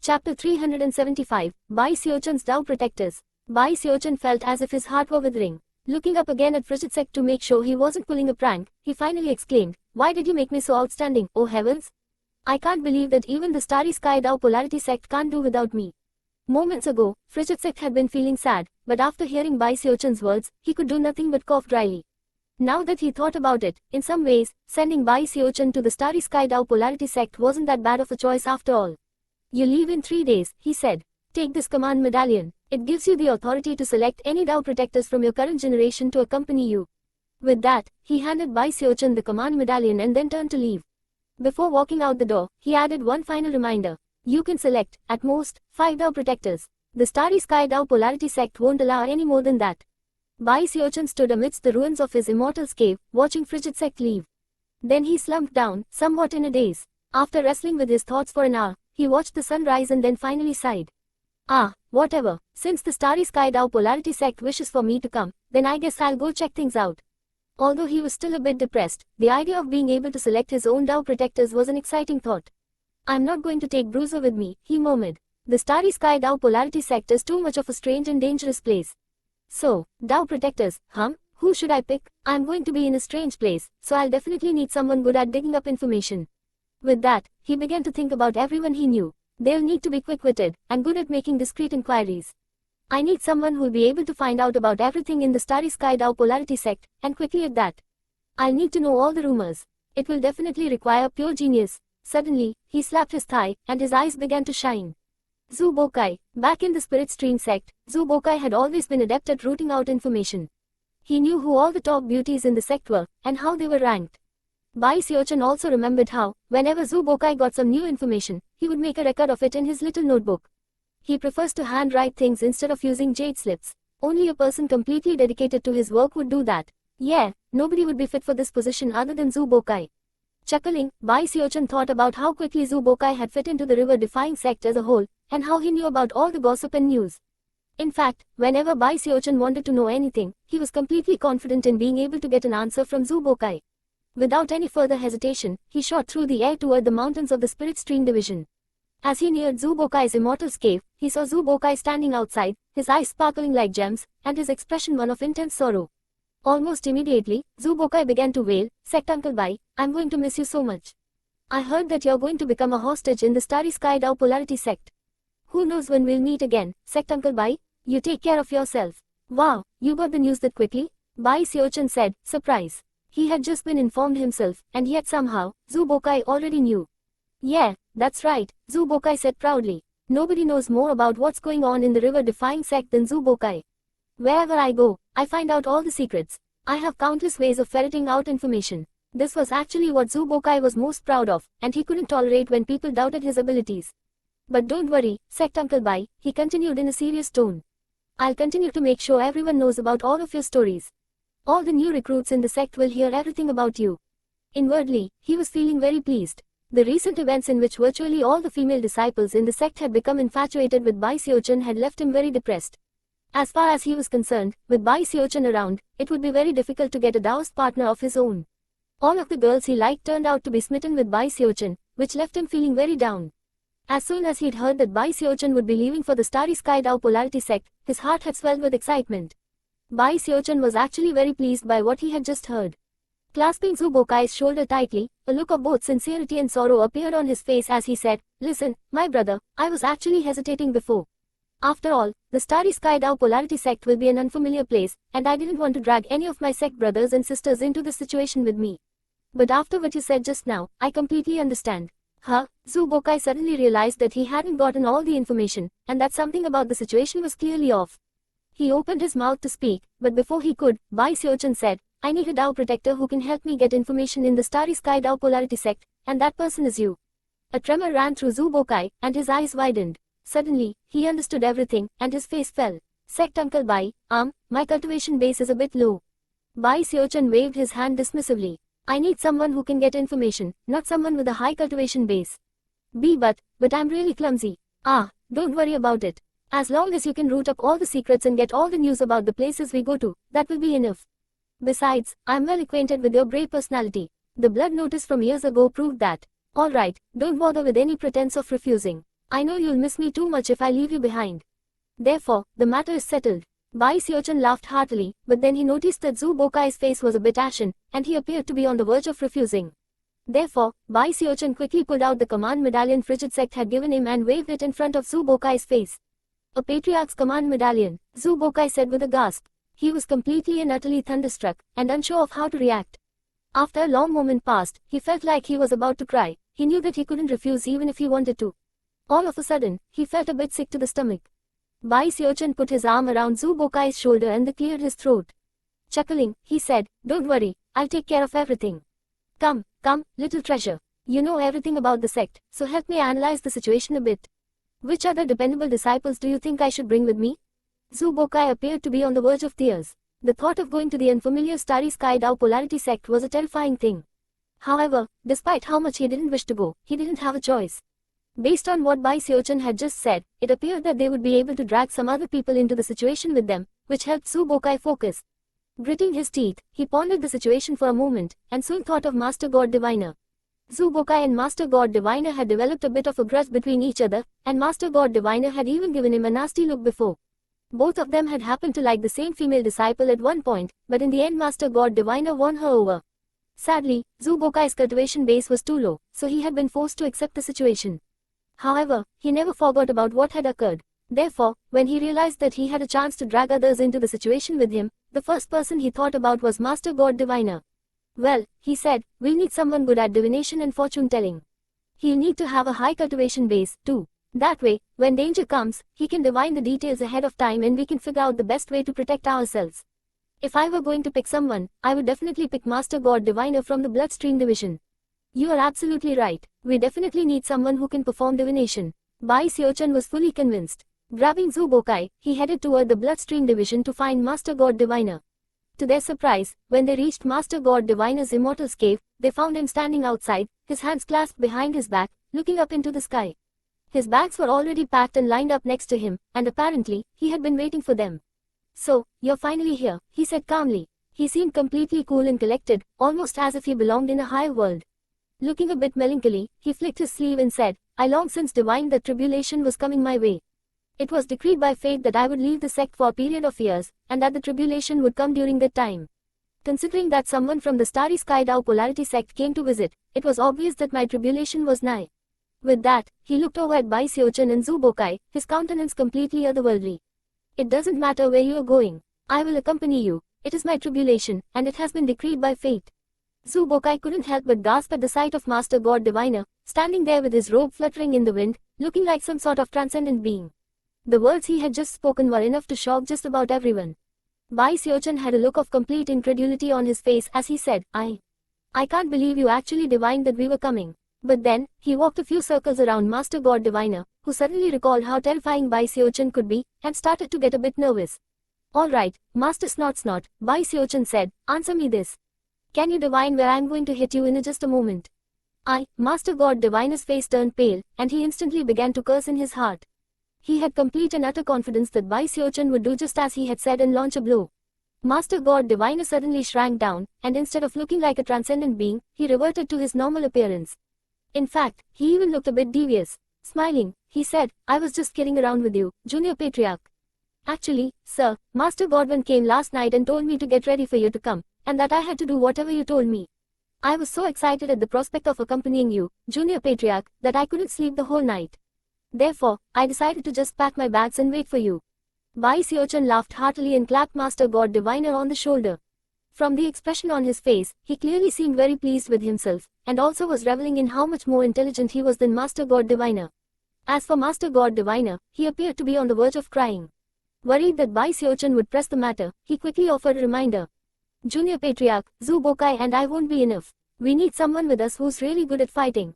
Chapter 375, Bai Xiaochun's Dao Protectors. Bai Xiaochun felt as if his heart were withering. Looking up again at Frigid Sect to make sure he wasn't pulling a prank, he finally exclaimed, "Why did you make me so outstanding, oh heavens? I can't believe that even the Starry Sky Dao Polarity Sect can't do without me." Moments ago, Frigid Sect had been feeling sad, but after hearing Bai Xiaochun's words, he could do nothing but cough dryly. Now that he thought about it, in some ways, sending Bai Xiaochun to the Starry Sky Dao Polarity Sect wasn't that bad of a choice after all. "You leave in 3 days, he said. "Take this command medallion. It gives you the authority to select any Dao protectors from your current generation to accompany you." With that, he handed Bai Xiaochun the command medallion and then turned to leave. Before walking out the door, he added one final reminder. "You can select, at most, 5 Dao protectors. The Starry Sky Dao Polarity Sect won't allow any more than that." Bai Xiaochun stood amidst the ruins of his immortals cave, watching Frigid Sect leave. Then he slumped down, somewhat in a daze. After wrestling with his thoughts for an hour, he watched the sun rise and then finally sighed. Whatever, since the Starry Sky Dao Polarity Sect wishes for me to come, then I guess I'll go check things out. Although he was still a bit depressed, the idea of being able to select his own Dao protectors was an exciting thought. "I'm not going to take Bruiser with me," he murmured. "The Starry Sky Dao Polarity Sect is too much of a strange and dangerous place. So, Dao protectors, who should I pick? I'm going to be in a strange place, so I'll definitely need someone good at digging up information." With that, he began to think about everyone he knew. They'll need to be quick-witted, and good at making discreet inquiries. "I need someone who'll be able to find out about everything in the Starry Sky Dao Polarity Sect, and quickly at that. I'll need to know all the rumors. It will definitely require pure genius." Suddenly, he slapped his thigh, and his eyes began to shine. Zhu Bokai. Back in the Spirit Stream sect, Zhu Bokai had always been adept at rooting out information. He knew who all the top beauties in the sect were, and how they were ranked. Bai Xiaochun also remembered how, whenever Zhu Bokai got some new information, he would make a record of it in his little notebook. He prefers to handwrite things instead of using jade slips. Only a person completely dedicated to his work would do that. Yeah, nobody would be fit for this position other than Zhu Bokai. Chuckling, Bai Xiaochun thought about how quickly Zhu Bokai had fit into the river-defying sect as a whole, and how he knew about all the gossip and news. In fact, whenever Bai Xiaochun wanted to know anything, he was completely confident in being able to get an answer from Zhu Bokai. Without any further hesitation, he shot through the air toward the mountains of the Spirit Stream division. As he neared Zhu Bokai's immortals cave, he saw Zhu Bokai standing outside, his eyes sparkling like gems, and his expression one of intense sorrow. Almost immediately, Zhu Bokai began to wail, "Sect Uncle Bai, I'm going to miss you so much. I heard that you're going to become a hostage in the Starry Sky Dao Polarity Sect. Who knows when we'll meet again, Sect Uncle Bai? You take care of yourself." "Wow, you got the news that quickly?" Bai Xiaochun said, surprised. He had just been informed himself, and yet somehow, Zhu Bokai already knew. "Yeah, that's right," Zhu Bokai said proudly. "Nobody knows more about what's going on in the river-defying sect than Zhu Bokai. Wherever I go, I find out all the secrets. I have countless ways of ferreting out information." This was actually what Zhu Bokai was most proud of, and he couldn't tolerate when people doubted his abilities. "But don't worry, Sect Uncle Bai," he continued in a serious tone. "I'll continue to make sure everyone knows about all of your stories. All the new recruits in the sect will hear everything about you." Inwardly, he was feeling very pleased. The recent events in which virtually all the female disciples in the sect had become infatuated with Bai Xiaochun had left him very depressed. As far as he was concerned, with Bai Xiaochun around, it would be very difficult to get a Daoist partner of his own. All of the girls he liked turned out to be smitten with Bai Xiaochun, which left him feeling very down. As soon as he'd heard that Bai Xiaochun would be leaving for the Starry Sky Dao Polarity Sect, his heart had swelled with excitement. Bai Xiaochun was actually very pleased by what he had just heard. Clasping Zhu Bokai's shoulder tightly, a look of both sincerity and sorrow appeared on his face as he said, "Listen, my brother, I was actually hesitating before. After all, the Starry Sky Dao Polarity Sect will be an unfamiliar place, and I didn't want to drag any of my sect brothers and sisters into this situation with me. But after what you said just now, I completely understand." Zhu Bokai suddenly realized that he hadn't gotten all the information, and that something about the situation was clearly off. He opened his mouth to speak, but before he could, Bai Xiaochun said, "I need a Dao protector who can help me get information in the Starry Sky Dao Polarity Sect, and that person is you." A tremor ran through Zhu Bokai, and his eyes widened. Suddenly, he understood everything, and his face fell. "Sect Uncle Bai, my cultivation base is a bit low." Bai Xiaochun waved his hand dismissively. "I need someone who can get information, not someone with a high cultivation base. But I'm really clumsy." Don't worry about it. As long as you can root up all the secrets and get all the news about the places we go to, that will be enough. Besides, I'm well acquainted with your brave personality. The blood notice from years ago proved that. Alright, don't bother with any pretense of refusing. I know you'll miss me too much if I leave you behind. Therefore, the matter is settled. Bai Xiaochun laughed heartily, but then he noticed that Zhu Bokai's face was a bit ashen, and he appeared to be on the verge of refusing. Therefore, Bai Xiaochun quickly pulled out the command medallion Frigid Sect had given him and waved it in front of Zhu Bokai's face. A patriarch's command medallion, Zhu Bokai said with a gasp. He was completely and utterly thunderstruck, and unsure of how to react. After a long moment passed, he felt like he was about to cry. He knew that he couldn't refuse even if he wanted to. All of a sudden, he felt a bit sick to the stomach. Bai Xiaochun put his arm around Zhu Bokai's shoulder and cleared his throat. Chuckling, he said, "Don't worry, I'll take care of everything. Come, little treasure. You know everything about the sect, so help me analyze the situation a bit. Which other dependable disciples do you think I should bring with me?" Zhu Bokai appeared to be on the verge of tears. The thought of going to the unfamiliar Starry Sky Dao Polarity sect was a terrifying thing. However, despite how much he didn't wish to go, he didn't have a choice. Based on what Bai Xiaochun had just said, it appeared that they would be able to drag some other people into the situation with them, which helped Zhu Bokai focus. Gritting his teeth, he pondered the situation for a moment, and soon thought of Master God Diviner. Zhu Bokai and Master God Diviner had developed a bit of a grudge between each other, and Master God Diviner had even given him a nasty look before. Both of them had happened to like the same female disciple at one point, but in the end Master God Diviner won her over. Sadly, Zhu Bokai's cultivation base was too low, so he had been forced to accept the situation. However, he never forgot about what had occurred. Therefore, when he realized that he had a chance to drag others into the situation with him, the first person he thought about was Master God Diviner. "Well," he said, "we'll need someone good at divination and fortune-telling. He'll need to have a high cultivation base, too. That way, when danger comes, he can divine the details ahead of time and we can figure out the best way to protect ourselves. If I were going to pick someone, I would definitely pick Master God Diviner from the Bloodstream division." "You are absolutely right. We definitely need someone who can perform divination." Bai Xiaochun was fully convinced. Grabbing Zhu Bokai, he headed toward the Bloodstream division to find Master God Diviner. To their surprise, when they reached Master God Diviner's Immortals cave, they found him standing outside, his hands clasped behind his back, looking up into the sky. His bags were already packed and lined up next to him, and apparently, he had been waiting for them. "So, you're finally here," he said calmly. He seemed completely cool and collected, almost as if he belonged in a higher world. Looking a bit melancholy, he flicked his sleeve and said, "I long since divined that tribulation was coming my way. It was decreed by fate that I would leave the sect for a period of years, and that the tribulation would come during that time. Considering that someone from the Starry Sky Dao Polarity sect came to visit, it was obvious that my tribulation was nigh." With that, he looked over at Bai Xiaochun and Zhu Bokai, his countenance completely otherworldly. "It doesn't matter where you are going. I will accompany you. It is my tribulation, and it has been decreed by fate." Zhu Bokai couldn't help but gasp at the sight of Master God Diviner, standing there with his robe fluttering in the wind, looking like some sort of transcendent being. The words he had just spoken were enough to shock just about everyone. Bai Xiaochun had a look of complete incredulity on his face as he said, I can't believe you actually divined that we were coming." But then, he walked a few circles around Master God Diviner, who suddenly recalled how terrifying Bai Xiaochun could be, and started to get a bit nervous. "Alright, Master Snot, Bai Xiaochun said, answer me this. Can you divine where I'm going to hit you in just a moment?" Master God Diviner's face turned pale, and he instantly began to curse in his heart. He had complete and utter confidence that Bai Xiaochun would do just as he had said and launch a blow. Master God Diviner suddenly shrank down, and instead of looking like a transcendent being, he reverted to his normal appearance. In fact, he even looked a bit devious. Smiling, he said, "I was just kidding around with you, Junior Patriarch. Actually, sir, Master Godwin came last night and told me to get ready for you to come, and that I had to do whatever you told me. I was so excited at the prospect of accompanying you, Junior Patriarch, that I couldn't sleep the whole night. Therefore, I decided to just pack my bags and wait for you." Bai Xiaochun laughed heartily and clapped Master God Diviner on the shoulder. From the expression on his face, he clearly seemed very pleased with himself, and also was reveling in how much more intelligent he was than Master God Diviner. As for Master God Diviner, he appeared to be on the verge of crying. Worried that Bai Xiaochun would press the matter, he quickly offered a reminder. "Junior Patriarch, Zhu Bokai and I won't be enough. We need someone with us who's really good at fighting.